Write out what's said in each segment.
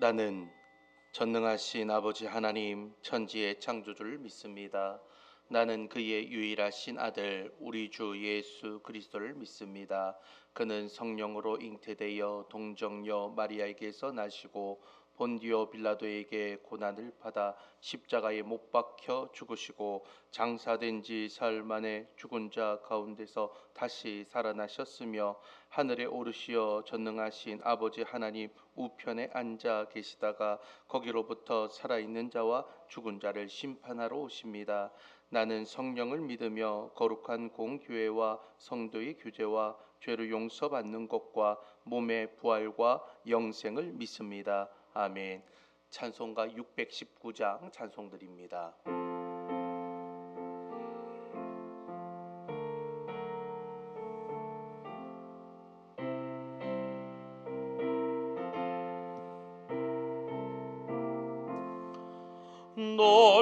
나는 전능하신 아버지 하나님 천지의 창조주를 믿습니다. 나는 그의 유일하신 아들 우리 주 예수 그리스도를 믿습니다. 그는 성령으로 잉태되어 동정녀 마리아에게서 나시고 본디오 빌라도에게 고난을 받아 십자가에 못 박혀 죽으시고 장사된 지 사흘 만에 죽은 자 가운데서 다시 살아나셨으며 하늘에 오르시어 전능하신 아버지 하나님 우편에 앉아 계시다가 거기로부터 살아있는 자와 죽은 자를 심판하러 오십니다. 나는 성령을 믿으며 거룩한 공교회와 성도의 교제와 죄를 용서받는 것과 몸의 부활과 영생을 믿습니다. 아멘. 찬송가 619장 찬송드립니다.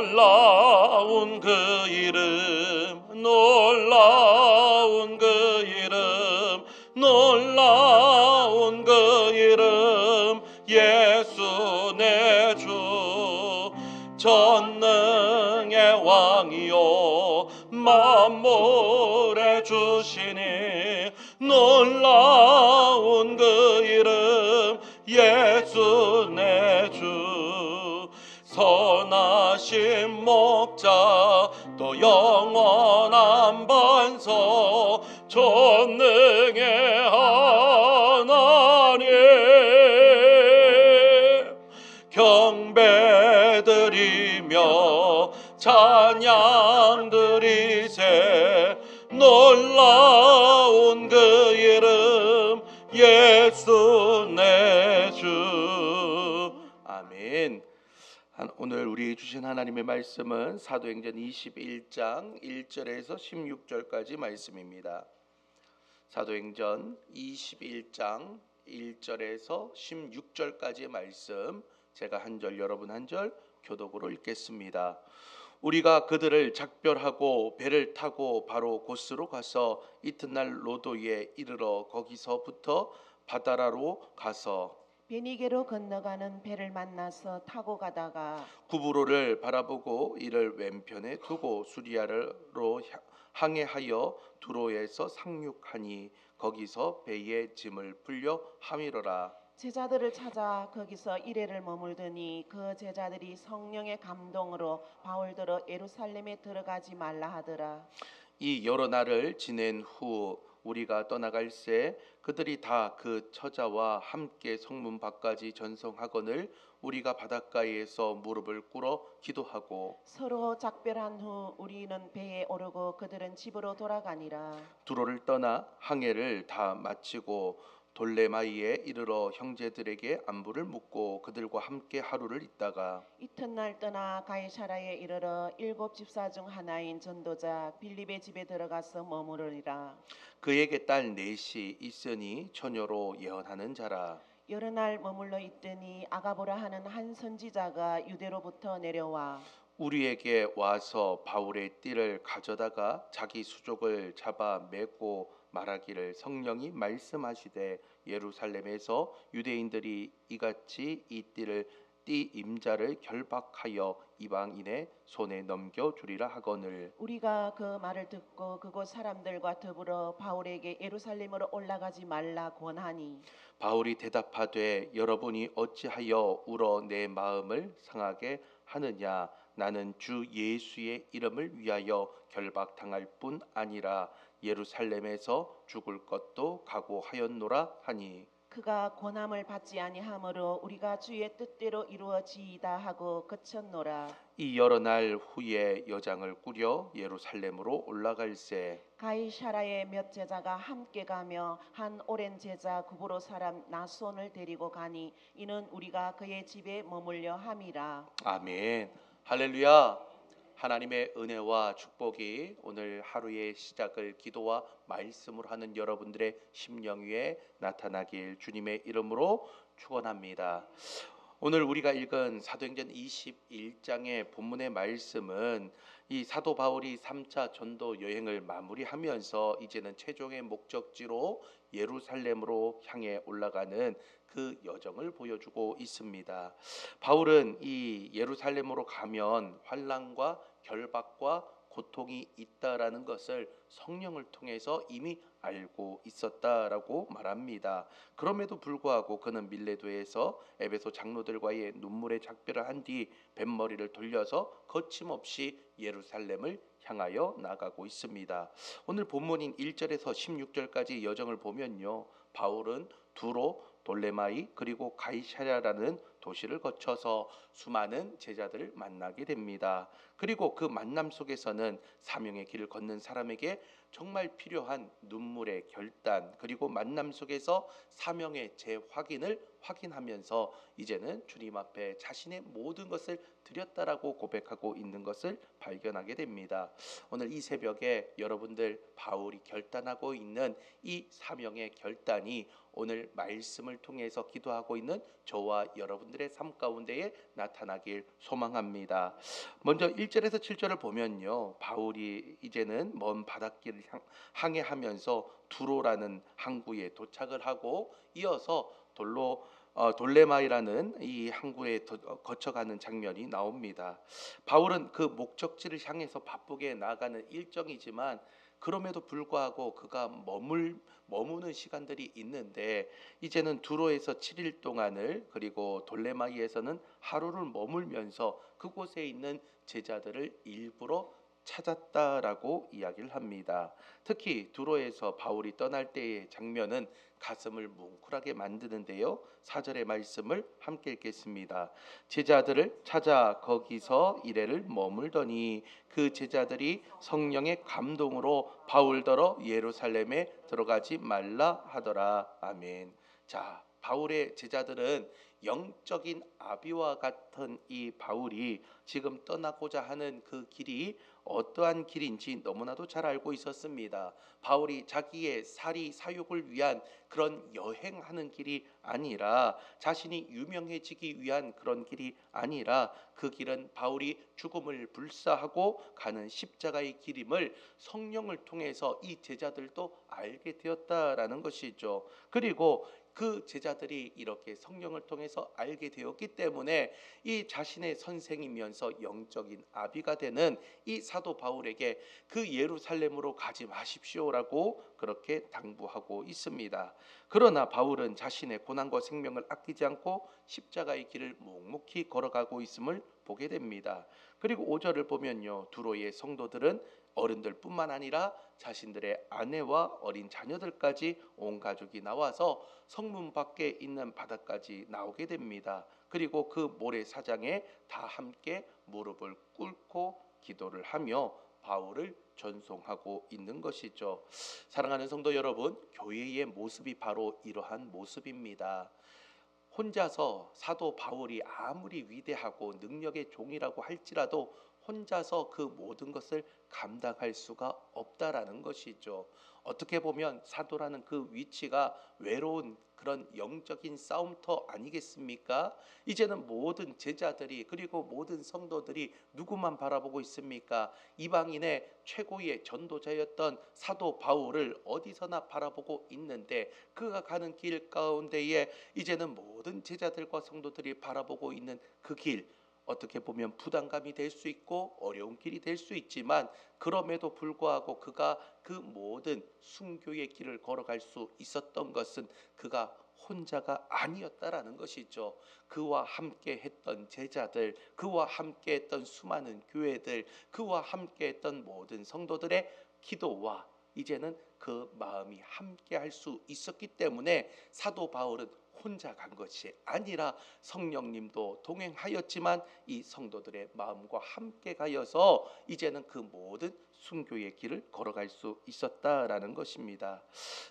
놀라운 그 이름, 놀라운 그 이름, 놀라운 그 이름, 예수 내 주. 전능의 왕이요 만물의 주시니 놀라운 그 이름, 예수 내 주. 선하신 목자 또 영원한 반석 전능의 하나님 경배드리며 찬양드리세. 놀라운 그 이름 예수 내 주. 아멘. 오늘 우리 주신 하나님의 말씀은 사도행전 21장 1절에서 16절까지 말씀입니다. 사도행전 21장 1절에서 16절까지의 말씀, 제가 한 절 여러분 한 절 교독으로 읽겠습니다. 우리가 그들을 작별하고 배를 타고 바로 고스로 가서 이튿날 로도에 이르러 거기서부터 바다라로 가서 베니게로 건너가는 배를 만나서 타고 가다가 구브로를 바라보고 이를 왼편에 두고 수리아로 항해하여 두로에서 상륙하니 거기서 배의 짐을 풀려 하미러라. 제자들을 찾아 거기서 이레를 머물더니 그 제자들이 성령의 감동으로 바울더러 예루살렘에 들어가지 말라 하더라. 이 여러 날을 지낸 후 우리가 떠나갈새 그들이 다 그 처자와 함께 성문 밖까지 전성하거늘 우리가 바닷가에서 무릎을 꿇어 기도하고 서로 작별한 후 우리는 배에 오르고 그들은 집으로 돌아가니라. 두로를 떠나 항해를 다 마치고 돌레마이에 이르러 형제들에게 안부를 묻고 그들과 함께 하루를 있다가 이튿날 떠나 가이사라에 이르러 7 집사 중 하나인 전도자 빌립의 집에 들어가서 머무르리라. 그에게 딸 넷이 있으니 처녀로 예언하는 자라. 여러 날 머물러 있더니 아가보라 하는 한 선지자가 유대로부터 내려와 우리에게 와서 바울의 띠를 가져다가 자기 수족을 잡아 메고 말하기를 성령이 말씀하시되 예루살렘에서 유대인들이 이같이 이 띠를 띠 임자를 결박하여 이방인의 손에 넘겨 주리라 하거늘 우리가 그 말을 듣고 그곳 사람들과 더불어 바울에게 예루살렘으로 올라가지 말라 권하니 바울이 대답하되 여러분이 어찌하여 울어 내 마음을 상하게 하느냐. 나는 주 예수의 이름을 위하여 결박당할 뿐 아니라 예루살렘에서 죽을 것도 각오하였노라 하니 그가 권함을 받지 아니하므로 우리가 주의 뜻대로 이루어지이다 하고 그쳤노라. 이 여러 날 후에 여장을 꾸려 예루살렘으로 올라갈새 가이사라의 몇 제자가 함께 가며 한 오랜 제자 구브로 사람 나손을 데리고 가니 이는 우리가 그의 집에 머물려 함이라. 아멘. 할렐루야. 하나님의 은혜와 축복이 오늘 하루의 시작을 기도와 말씀으로 하는 여러분들의 심령 위에 나타나길 주님의 이름으로 축원합니다. 오늘 우리가 읽은 사도행전 21장의 본문의 말씀은 이 사도 바울이 3차 전도 여행을 마무리하면서 이제는 최종의 목적지로 예루살렘으로 향해 올라가는 그 여정을 보여주고 있습니다. 바울은 이 예루살렘으로 가면 환난과 결박과 고통이 있다라는 것을 성령을 통해서 이미 알고 있었다라고 말합니다. 그럼에도 불구하고 그는 밀레도에서 에베소 장로들과의 눈물의 작별을 한 뒤 뱃머리를 돌려서 거침없이 예루살렘을 향하여 나가고 있습니다. 오늘 본문인 1절에서 16절까지 여정을 보면요. 바울은 두로, 돌레마이 그리고 가이사랴라는 도시를 거쳐서 수많은 제자들을 만나게 됩니다. 그리고 그 만남 속에서는 사명의 길을 걷는 사람에게 정말 필요한 눈물의 결단 그리고 만남 속에서 사명의 재확인을 확인하면서 이제는 주님 앞에 자신의 모든 것을 드렸다라고 고백하고 있는 것을 발견하게 됩니다. 오늘 이 새벽에 여러분들 바울이 결단하고 있는 이 사명의 결단이 오늘 말씀을 통해서 기도하고 있는 저와 여러분들의 삶 가운데에 나타나길 소망합니다. 먼저 1절에서 7절을 보면요. 바울이 이제는 먼 바닷길을 항해하면서 두로라는 항구에 도착을 하고 이어서 돌레마이라는 이 항구에 거쳐가는 장면이 나옵니다. 바울은 그 목적지를 향해서 바쁘게 나가는 일정이지만 그럼에도 불구하고 그가 머무는 시간들이 있는데 이제는 두로에서 7일 동안을 그리고 돌레마이에서는 하루를 머물면서 그곳에 있는 제자들을 일부러 찾았다라고 이야기를 합니다. 특히 두로에서 바울이 떠날 때의 장면은 가슴을 뭉클하게 만드는데요. 4절의 말씀을 함께 읽겠습니다. 제자들을 찾아 거기서 이래를 머물더니 그 제자들이 성령의 감동으로 바울더러 예루살렘에 들어가지 말라 하더라. 아멘. 자, 바울의 제자들은 영적인 아비와 같은 이 바울이 지금 떠나고자 하는 그 길이 어떠한 길인지 너무나도 잘 알고 있었습니다. 바울이 자기의 사리 사욕을 위한 그런 여행하는 길이 아니라 자신이 유명해지기 위한 그런 길이 아니라 그 길은 바울이 죽음을 불사하고 가는 십자가의 길임을 성령을 통해서 이 제자들도 알게 되었다라는 것이죠. 그리고 그 제자들이 이렇게 성령을 통해서 알게 되었기 때문에 이 자신의 선생이면서 영적인 아비가 되는 이 사도 바울에게 그 예루살렘으로 가지 마십시오라고 그렇게 당부하고 있습니다. 그러나 바울은 자신의 고난과 생명을 아끼지 않고 십자가의 길을 묵묵히 걸어가고 있음을 보게 됩니다. 그리고 5절을 보면요. 두로의 성도들은 어른들뿐만 아니라 자신들의 아내와 어린 자녀들까지 온 가족이 나와서 성문 밖에 있는 바다까지 나오게 됩니다. 그리고 그 모래사장에 다 함께 무릎을 꿇고 기도를 하며 바울을 전송하고 있는 것이죠. 사랑하는 성도 여러분, 교회의 모습이 바로 이러한 모습입니다. 혼자서 사도 바울이 아무리 위대하고 능력의 종이라고 할지라도 혼자서 그 모든 것을 감당할 수가 없다라는 것이죠. 어떻게 보면 사도라는 그 위치가 외로운 그런 영적인 싸움터 아니겠습니까? 이제는 모든 제자들이 그리고 모든 성도들이 누구만 바라보고 있습니까? 이방인의 최고의 전도자였던 사도 바울을 어디서나 바라보고 있는데 그가 가는 길 가운데에 이제는 모든 제자들과 성도들이 바라보고 있는 그 길, 어떻게 보면 부담감이 될 수 있고 어려운 길이 될 수 있지만 그럼에도 불구하고 그가 그 모든 순교의 길을 걸어갈 수 있었던 것은 그가 혼자가 아니었다라는 것이죠. 그와 함께 했던 제자들, 그와 함께 했던 수많은 교회들, 그와 함께 했던 모든 성도들의 기도와 이제는 그 마음이 함께 할 수 있었기 때문에 사도 바울은 혼자 간 것이 아니라 성령님도 동행하였지만 이 성도들의 마음과 함께 가여서 이제는 그 모든 순교의 길을 걸어갈 수 있었다라는 것입니다.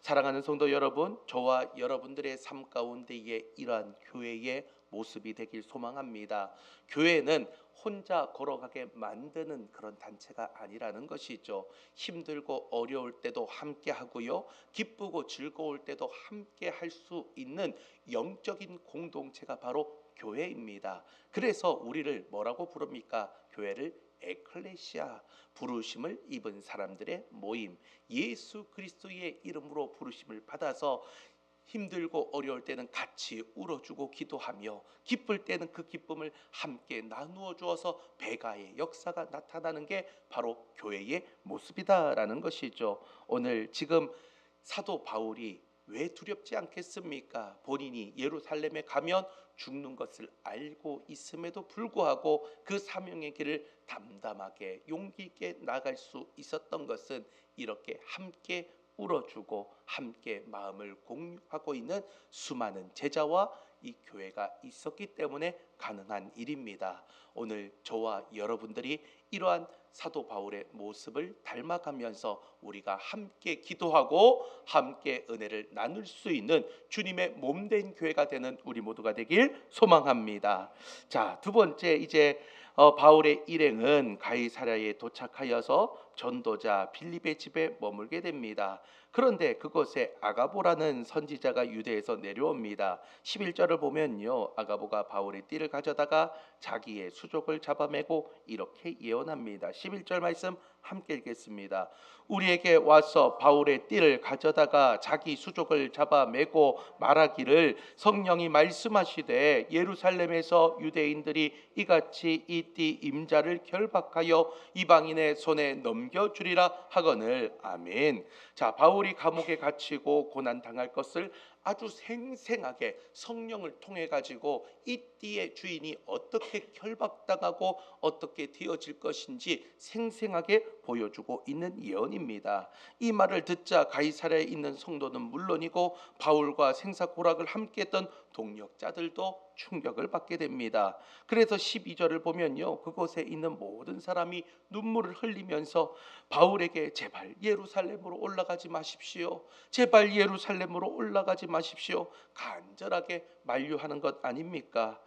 사랑하는 성도 여러분, 저와 여러분들의 삶 가운데에 이러한 교회의 모습이 되길 소망합니다. 교회는 혼자 걸어가게 만드는 그런 단체가 아니라는 것이죠. 힘들고 어려울 때도 함께 하고요. 기쁘고 즐거울 때도 함께 할 수 있는 영적인 공동체가 바로 교회입니다. 그래서 우리를 뭐라고 부릅니까? 교회를 에클레시아, 부르심을 입은 사람들의 모임, 예수 그리스도의 이름으로 부르심을 받아서 힘들고 어려울 때는 같이 울어주고 기도하며 기쁠 때는 그 기쁨을 함께 나누어 주어서 배가의 역사가 나타나는 게 바로 교회의 모습이다라는 것이죠. 오늘 지금 사도 바울이 왜 두렵지 않겠습니까? 본인이 예루살렘에 가면 죽는 것을 알고 있음에도 불구하고 그 사명의 길을 담담하게 용기 있게 나갈 수 있었던 것은 이렇게 함께 울어주고 함께 마음을 공유하고 있는 수많은 제자와 이 교회가 있었기 때문에 가능한 일입니다. 오늘 저와 여러분들이 이러한 사도 바울의 모습을 닮아가면서 우리가 함께 기도하고 함께 은혜를 나눌 수 있는 주님의 몸된 교회가 되는 우리 모두가 되길 소망합니다. 자, 두 번째 이제 바울의 일행은 가이사랴에 도착하여서 전도자 빌립의 집에 머물게 됩니다. 그런데 그곳에 아가보라는 선지자가 유대에서 내려옵니다. 11절을 보면요, 아가보가 바울의 띠를 가져다가 자기의 수족을 잡아매고 이렇게 예언합니다. 11절 말씀 함께 읽겠습니다. 우리에게 와서 바울의 띠를 가져다가 자기 수족을 잡아매고 말하기를 성령이 말씀하시되 예루살렘에서 유대인들이 이같이 이 띠 임자를 결박하여 이방인의 손에 넘겨주리라 하거늘. 아멘. 자, 바울이 감옥에 갇히고 고난 당할 것을 아주 생생하게 성령을 통해 가지고 이 띠의 주인이 어떻게 결박당하고 어떻게 되어질 것인지 생생하게 보여주고 있는 예언입니다. 이 말을 듣자 가이사랴에 있는 성도는 물론이고 바울과 생사고락을 함께했던 동역자들도 충격을 받게 됩니다. 그래서 12절을 보면요, 그곳에 있는 모든 사람이 눈물을 흘리면서 바울에게 제발 예루살렘으로 올라가지 마십시오, 제발 예루살렘으로 올라가지 마십시오, 간절하게 만류하는 것 아닙니까?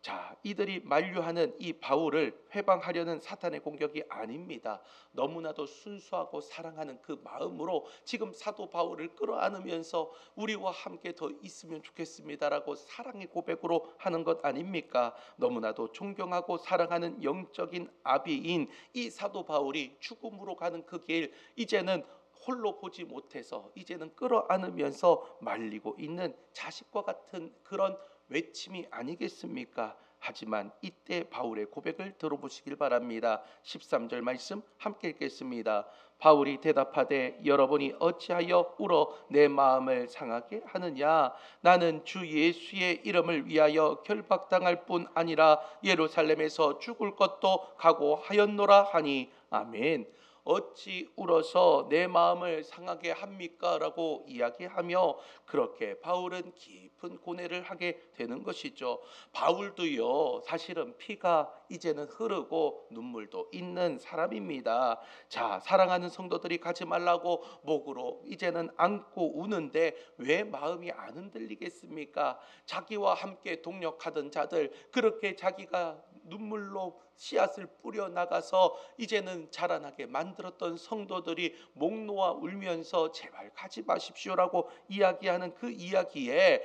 자, 이들이 만류하는 이 바울을 회방하려는 사탄의 공격이 아닙니다. 너무나도 순수하고 사랑하는 그 마음으로 지금 사도 바울을 끌어안으면서 우리와 함께 더 있으면 좋겠습니다라고 사랑의 고백으로 하는 것 아닙니까? 너무나도 존경하고 사랑하는 영적인 아비인 이 사도 바울이 죽음으로 가는 그 길, 이제는 홀로 보지 못해서 이제는 끌어안으면서 말리고 있는 자식과 같은 그런 외침이 아니겠습니까? 하지만 이때 바울의 고백을 들어보시길 바랍니다. 13절 말씀 함께 읽겠습니다. 바울이 대답하되 여러분이 어찌하여 울어 내 마음을 상하게 하느냐? 나는 주 예수의 이름을 위하여 결박당할 뿐 아니라 예루살렘에서 죽을 것도 각오하였노라 하니. 아멘. 어찌 울어서 내 마음을 상하게 합니까? 라고 이야기하며 그렇게 바울은 깊은 고뇌를 하게 되는 것이죠. 바울도요, 사실은 피가 이제는 흐르고 눈물도 있는 사람입니다. 자, 사랑하는 성도들이 가지 말라고 목으로 이제는 안고 우는데 왜 마음이 안 흔들리겠습니까? 자기와 함께 동역하던 자들, 그렇게 자기가 눈물로 씨앗을 뿌려 나가서 이제는 자라나게 만들었던 성도들이 목 놓아 울면서 제발 가지 마십시오라고 이야기하는 그 이야기에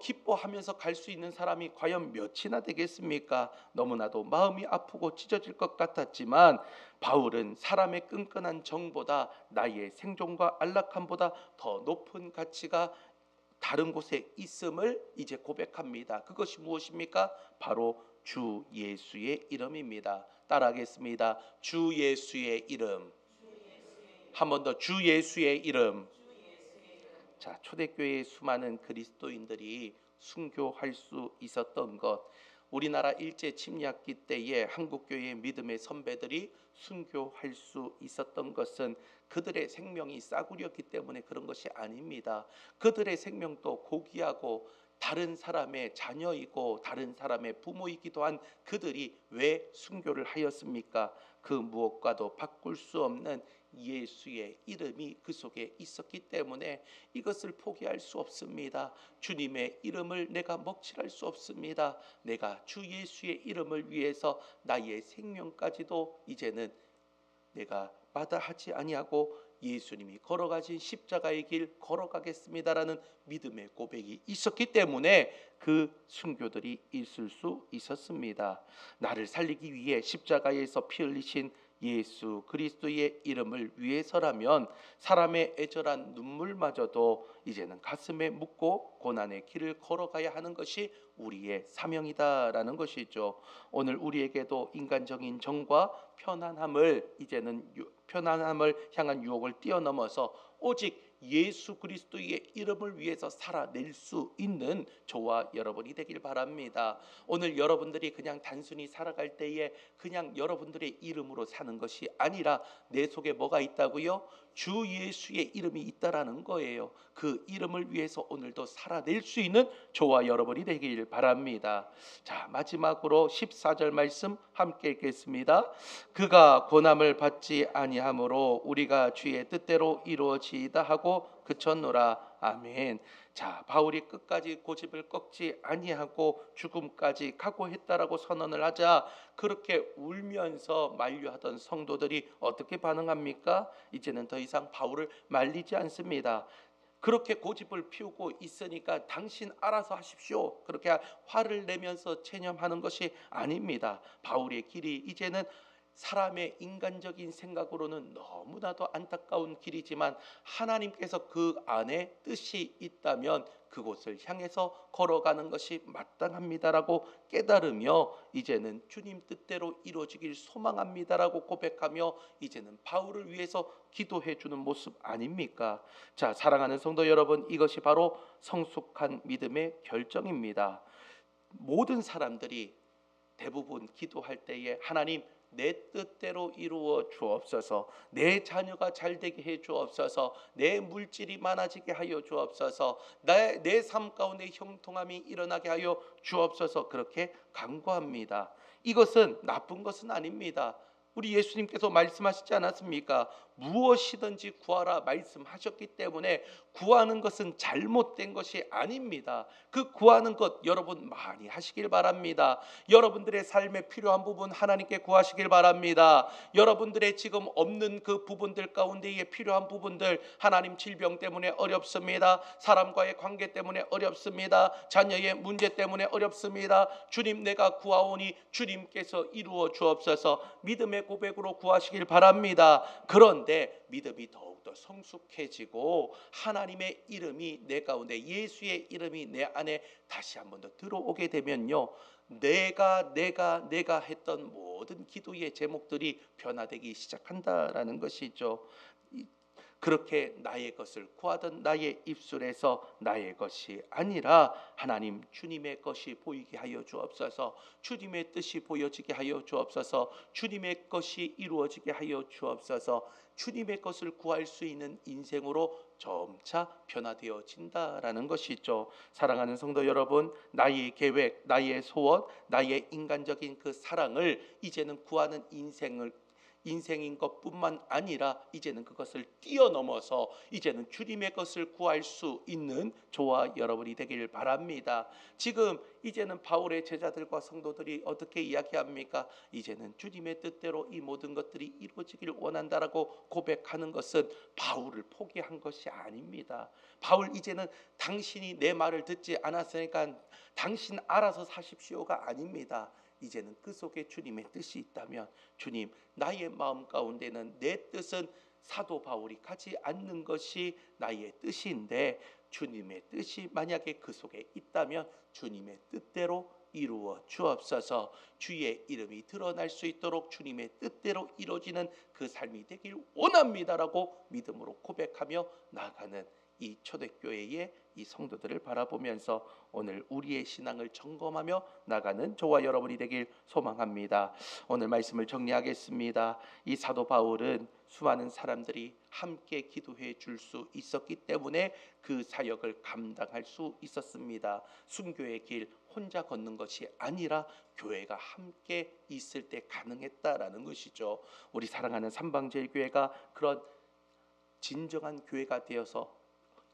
기뻐하면서 갈 수 있는 사람이 과연 몇이나 되겠습니까? 너무나도 마음이 아프고 찢어질 것 같았지만 바울은 사람의 끈끈한 정보다 나의 생존과 안락함보다 더 높은 가치가 다른 곳에 있음을 이제 고백합니다. 그것이 무엇입니까? 바로 주 예수의 이름입니다. 따라하겠습니다. 주 예수의 이름. 한 번 더, 주 예수의 이름. 자, 초대교회의 수많은 그리스도인들이 순교할 수 있었던 것, 우리나라 일제 침략기 때에 한국교회의 믿음의 선배들이 순교할 수 있었던 것은 그들의 생명이 싸구려였기 때문에 그런 것이 아닙니다. 그들의 생명도 고귀하고 다른 사람의 자녀이고 다른 사람의 부모이기도 한 그들이 왜 순교를 하였습니까? 그 무엇과도 바꿀 수 없는 예수의 이름이 그 속에 있었기 때문에 이것을 포기할 수 없습니다. 주님의 이름을 내가 먹칠할 수 없습니다. 내가 주 예수의 이름을 위해서 나의 생명까지도 이제는 내가 마다하지 아니하고 예수님이 걸어가신 십자가의 길 걸어가겠습니다라는 믿음의 고백이 있었기 때문에 그 순교들이 있을 수 있었습니다. 나를 살리기 위해 십자가에서 피 흘리신 예수 그리스도의 이름을 위해서라면 사람의 애절한 눈물마저도 이제는 가슴에 묻고 고난의 길을 걸어가야 하는 것이 우리의 사명이다라는 것이죠. 오늘 우리에게도 인간적인 정과 편안함을 향한 유혹을 뛰어넘어서 오직 예수 그리스도의 이름을 위해서 살아낼 수 있는 저와 여러분이 되길 바랍니다. 오늘 여러분들이 그냥 단순히 살아갈 때에 그냥 여러분들의 이름으로 사는 것이 아니라 내 속에 뭐가 있다고요? 주 예수의 이름이 있다라는 거예요. 그 이름을 위해서 오늘도 살아낼 수 있는 저와 여러분이 되길 바랍니다. 자, 마지막으로 14절 말씀 함께 읽겠습니다. 그가 고난을 받지 아니하므로 우리가 주의 뜻대로 이루어지이다 하고 그쳤노라. 아멘. 자, 바울이 끝까지 고집을 꺾지 아니하고 죽음까지 각오했다라고 선언을 하자 그렇게 울면서 만류하던 성도들이 어떻게 반응합니까? 이제는 더 이상 바울을 말리지 않습니다. 그렇게 고집을 피우고 있으니까 당신 알아서 하십시오. 그렇게 화를 내면서 체념하는 것이 아닙니다. 바울의 길이 이제는 사람의 인간적인 생각으로는 너무나도 안타까운 길이지만 하나님께서 그 안에 뜻이 있다면 그곳을 향해서 걸어가는 것이 마땅합니다라고 깨달으며 이제는 주님 뜻대로 이루어지길 소망합니다라고 고백하며 이제는 바울을 위해서 기도해 주는 모습 아닙니까? 자, 사랑하는 성도 여러분, 이것이 바로 성숙한 믿음의 결정입니다. 모든 사람들이 대부분 기도할 때에 하나님 내 뜻대로 이루어 주옵소서, 내 자녀가 잘 되게 해 주옵소서, 내 물질이 많아지게 하여 주옵소서, 내 삶 가운데 형통함이 일어나게 하여 주옵소서 그렇게 간구합니다. 이것은 나쁜 것은 아닙니다. 우리 예수님께서 말씀하시지 않았습니까? 무엇이든지 구하라 말씀하셨기 때문에 구하는 것은 잘못된 것이 아닙니다. 그 구하는 것 여러분 많이 하시길 바랍니다. 여러분들의 삶에 필요한 부분 하나님께 구하시길 바랍니다. 여러분들의 지금 없는 그 부분들 가운데에 필요한 부분들, 하나님 질병 때문에 어렵습니다. 사람과의 관계 때문에 어렵습니다. 자녀의 문제 때문에 어렵습니다. 주님 내가 구하오니 주님께서 이루어 주옵소서 믿음의 고백으로 구하시길 바랍니다. 그런데 믿음이 더욱더 성숙해지고 하나님의 이름이 내 가운데, 예수의 이름이 내 안에 다시 한 번 더 들어오게 되면요, 내가 했던 모든 기도의 제목들이 변화되기 시작한다라는 것이죠. 그렇게 나의 것을 구하던 나의 입술에서 나의 것이 아니라 하나님 주님의 것이 보이게 하여 주옵소서, 주님의 뜻이 보여지게 하여 주옵소서, 주님의 것이 이루어지게 하여 주옵소서, 주님의 것을 구할 수 있는 인생으로 점차 변화되어진다라는 것이죠. 사랑하는 성도 여러분, 나의 계획, 나의 소원, 나의 인간적인 그 사랑을 이제는 구하는 인생인 것뿐만 아니라 이제는 그것을 뛰어넘어서 이제는 주님의 것을 구할 수 있는 저와 여러분이 되길 바랍니다. 지금 이제는 바울의 제자들과 성도들이 어떻게 이야기합니까? 이제는 주님의 뜻대로 이 모든 것들이 이루어지길 원한다라고 고백하는 것은 바울을 포기한 것이 아닙니다. 바울 이제는 당신이 내 말을 듣지 않았으니까 당신 알아서 사십시오가 아닙니다. 이제는 그 속에 주님의 뜻이 있다면, 주님 나의 마음 가운데는 내 뜻은 사도 바울이 가지 않는 것이 나의 뜻인데 주님의 뜻이 만약에 그 속에 있다면 주님의 뜻대로 이루어 주옵소서. 주의 이름이 드러날 수 있도록 주님의 뜻대로 이루어지는 그 삶이 되길 원합니다라고 믿음으로 고백하며 나아가는 이 초대교회의 이 성도들을 바라보면서 오늘 우리의 신앙을 점검하며 나가는 저와 여러분이 되길 소망합니다. 오늘 말씀을 정리하겠습니다. 이 사도 바울은 수많은 사람들이 함께 기도해 줄 수 있었기 때문에 그 사역을 감당할 수 있었습니다. 순교의 길 혼자 걷는 것이 아니라 교회가 함께 있을 때 가능했다라는 것이죠. 우리 사랑하는 삼방제일교회가 그런 진정한 교회가 되어서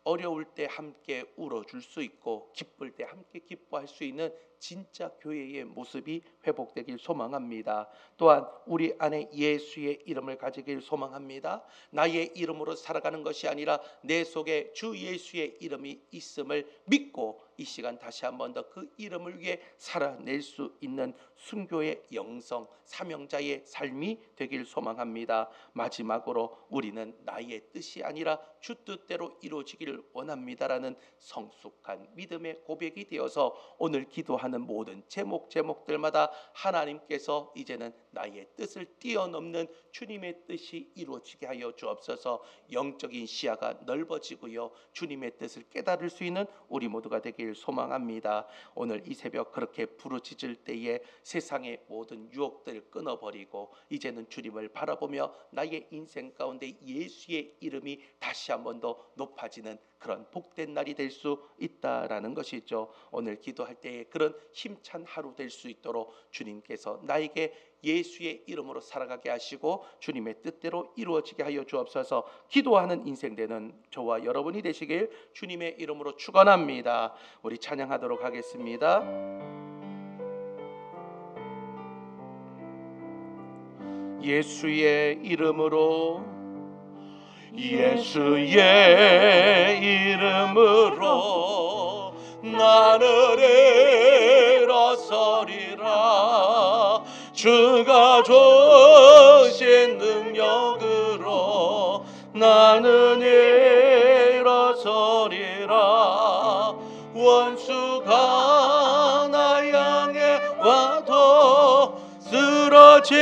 어려울 때 함께 울어줄 수 있고 기쁠 때 함께 기뻐할 수 있는 진짜 교회의 모습이 회복되길 소망합니다. 또한 우리 안에 예수의 이름을 가지길 소망합니다. 나의 이름으로 살아가는 것이 아니라 내 속에 주 예수의 이름이 있음을 믿고 이 시간 다시 한 번 더 그 이름을 위해 살아낼 수 있는 순교의 영성 사명자의 삶이 되길 소망합니다. 마지막으로 우리는 나의 뜻이 아니라 주 뜻대로 이루어지기를 원합니다라는 성숙한 믿음의 고백이 되어서 오늘 기도하는 모든 제목들마다 하나님께서 이제는 나의 뜻을 뛰어넘는 주님의 뜻이 이루어지게 하여 주옵소서. 영적인 시야가 넓어지고요, 주님의 뜻을 깨달을 수 있는 우리 모두가 되길 소망합니다. 오늘 이 새벽 그렇게 부르짖을 때에 세상의 모든 유혹들 끊어버리고 이제는 주님을 바라보며 나의 인생 가운데 예수의 이름이 다시 한 번 더 높아지는 그런 복된 날이 될 수 있다라는 것이죠. 오늘 기도할 때에 그런 힘찬 하루 될 수 있도록 주님께서 나에게 예수의 이름으로 살아가게 하시고 주님의 뜻대로 이루어지게 하여 주옵소서. 기도하는 인생 되는 저와 여러분이 되시길 주님의 이름으로 축원합니다. 우리 찬양하도록 하겠습니다. 예수의 이름으로, 예수의 이름으로 나는 일어서리라. 주가 주신 능력으로 나는 일어서리라. 원수가 나 향해 와도 쓰러지지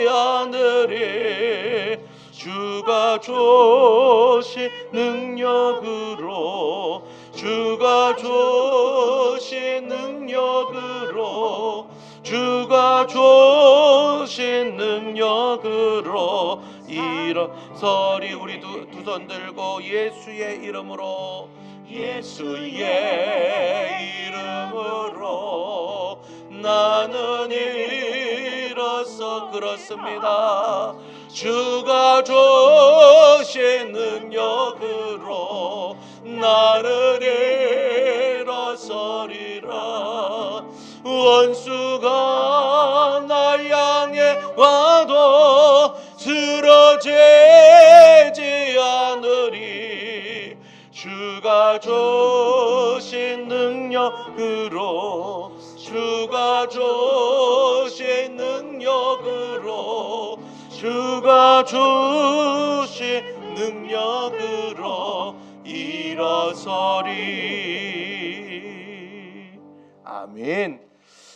않으리. 주가 주신 능력으로, 주가 주신 능력으로, 주가 주신 능력으로 일어서리. 우리 두 손 들고 예수의 이름으로, 예수의 이름으로 나는 일어서. 그렇습니다. 주가 주신 능력으로 나는 일어서리라. 원수가 나 향해 와도 쓰러지지 않으리. 주가 주신 능력으로, 주가 주신 능력으로, 주가 주신 능력으로 일어서리. 아멘.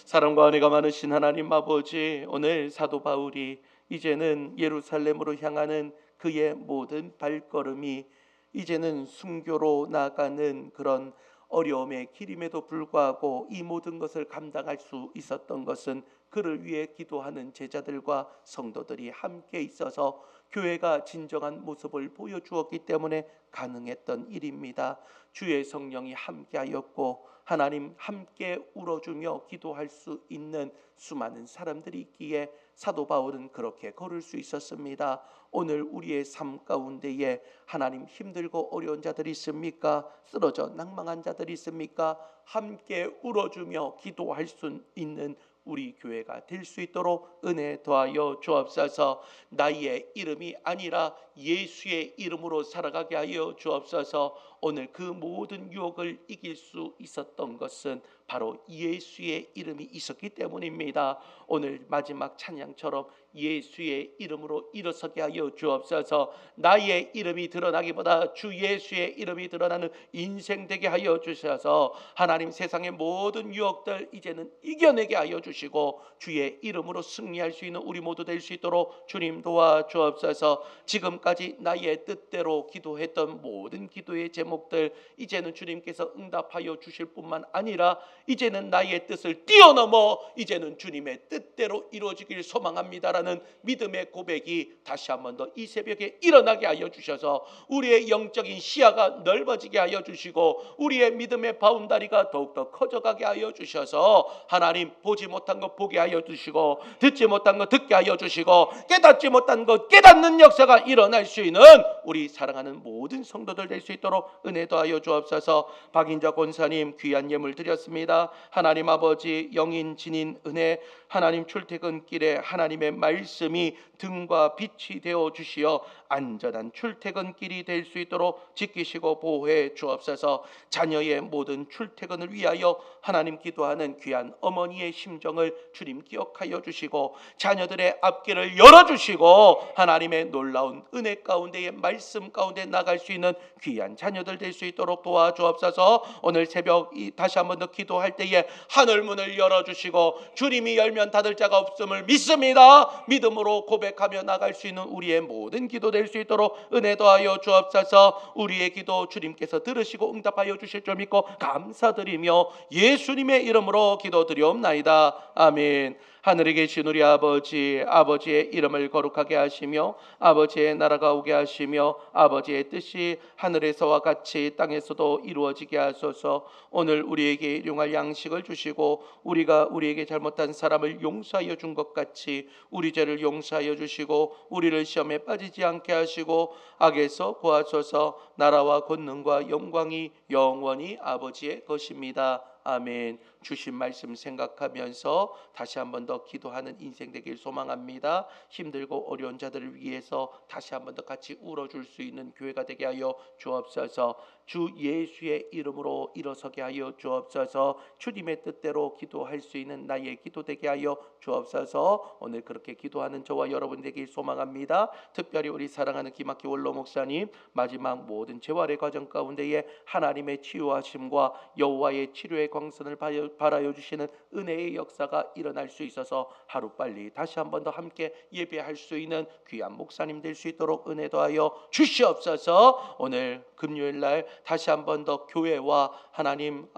사랑과 은혜가 많으신 하나님 아버지, 오늘 사도 바울이 이제는 예루살렘으로 향하는 그의 모든 발걸음이 이제는 순교로 나가는 그런 어려움의 길임에도 불구하고 이 모든 것을 감당할 수 있었던 것은 그를 위해 기도하는 제자들과 성도들이 함께 있어서 교회가 진정한 모습을 보여주었기 때문에 가능했던 일입니다. 주의 성령이 함께하였고 하나님 함께 울어주며 기도할 수 있는 수많은 사람들이 있기에 사도 바울은 그렇게 걸을 수 있었습니다. 오늘 우리의 삶 가운데에 하나님 힘들고 어려운 자들이 있습니까? 쓰러져 낭망한 자들이 있습니까? 함께 울어주며 기도할 수 있는 우리 교회가 될 수 있도록 은혜 더하여 주옵소서. 나의 이름이 아니라 예수의 이름으로 살아가게 하여 주옵소서. 오늘 그 모든 유혹을 이길 수 있었던 것은 바로 예수의 이름이 있었기 때문입니다. 오늘 마지막 찬양처럼 예수의 이름으로 일어서게 하여 주옵소서. 나의 이름이 드러나기보다 주 예수의 이름이 드러나는 인생 되게 하여 주셔서 하나님 세상의 모든 유혹들 이제는 이겨내게 하여 주시고 주의 이름으로 승리할 수 있는 우리 모두 될 수 있도록 주님 도와 주옵소서. 지금까지 나의 뜻대로 기도했던 모든 기도의 제목들 이제는 주님께서 응답하여 주실 뿐만 아니라 이제는 나의 뜻을 뛰어넘어 이제는 주님의 뜻대로 이루어지길 소망합니다라는 믿음의 고백이 다시 한 번 더 이 새벽에 일어나게 하여 주셔서 우리의 영적인 시야가 넓어지게 하여 주시고 우리의 믿음의 바운다리가 더욱더 커져가게 하여 주셔서 하나님 보지 못한 것 보게 하여 주시고 듣지 못한 것 듣게 하여 주시고 깨닫지 못한 것 깨닫는 역사가 일어날 수 있는 우리 사랑하는 모든 성도들 될 수 있도록 은혜 더하여 주옵소서. 박인자 권사님 귀한 예물 드렸습니다. 하나님 아버지 영인 진인 은혜, 하나님 출퇴근길에 하나님의 말씀이 등과 빛이 되어 주시어 안전한 출퇴근길이 될 수 있도록 지키시고 보호해 주옵소서. 자녀의 모든 출퇴근을 위하여 하나님 기도하는 귀한 어머니의 심정을 주님 기억하여 주시고 자녀들의 앞길을 열어주시고 하나님의 놀라운 은혜 가운데의 말씀 가운데 나갈 수 있는 귀한 자녀들 될 수 있도록 도와주옵소서. 오늘 새벽 다시 한번 더 기도할 때에 하늘문을 열어주시고 주님이 열면 닫을 자가 없음을 믿습니다. 믿음으로 고백하며 나갈 수 있는 우리의 모든 기도 될 수 있도록 은혜 더하여 주옵소서. 우리의 기도 주님께서 들으시고 응답하여 주실 줄 믿고 감사드리며 예수님의 이름으로 기도드리옵나이다. 아멘. 하늘에 계신 우리 아버지, 아버지의 이름을 거룩하게 하시며 아버지의 나라가 오게 하시며 아버지의 뜻이 하늘에서와 같이 땅에서도 이루어지게 하소서. 오늘 우리에게 일용할 양식을 주시고 우리가 우리에게 잘못한 사람을 용서하여 준 것 같이 우리 죄를 용서하여 주시고 우리를 시험에 빠지지 않게 하시고 악에서 구하소서. 나라와 권능과 영광이 영원히 아버지의 것입니다. 아멘. 주신 말씀 생각하면서 다시 한번 더 기도하는 인생 되길 소망합니다. 힘들고 어려운 자들을 위해서 다시 한번 더 같이 울어줄 수 있는 교회가 되게 하여 주옵소서. 주 예수의 이름으로 일어서게 하여 주옵소서. 주님의 뜻대로 기도할 수 있는 나의 기도 되게 하여 주옵소서. 오늘 그렇게 기도하는 저와 여러분 되길 소망합니다. 특별히 우리 사랑하는 김학기 원로 목사님 마지막 모든 재활의 과정 가운데에 하나님의 치유하심과 여호와의 치료의 광선을 바라여 주시는 은혜의 역사가 일어날 수 있어서 하루빨리 다시 한번 더 함께 예배할 수 있는 귀한 목사님 될 수 있도록 은혜 더하여 주시옵소서. 오늘 금요일날 다시 한번 더 교회와 하나님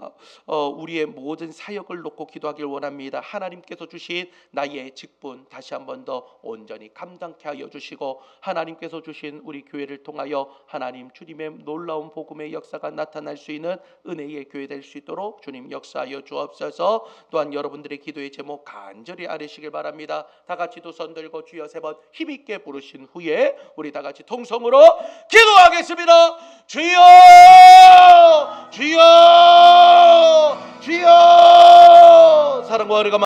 우리의 모든 사역을 놓고 기도하길 원합니다. 하나님께서 주신 나의 직분 다시 한번 더 온전히 감당케 하여 주시고 하나님께서 주신 우리 교회를 통하여 하나님 주님의 놀라운 복음의 역사가 나타날 수 있는 은혜의 교회 될 수 있도록 주님 역사하여 주옵소서. 또한 여러분들의 기도의 제목 간절히 아뢰시길 바랍니다. 다 같이 두 손 들고 주여 세 번 힘있게 부르신 후에 우리 다 같이 통성으로 기도하겠습니다. 주여 주여 주여. 사랑과 은혜가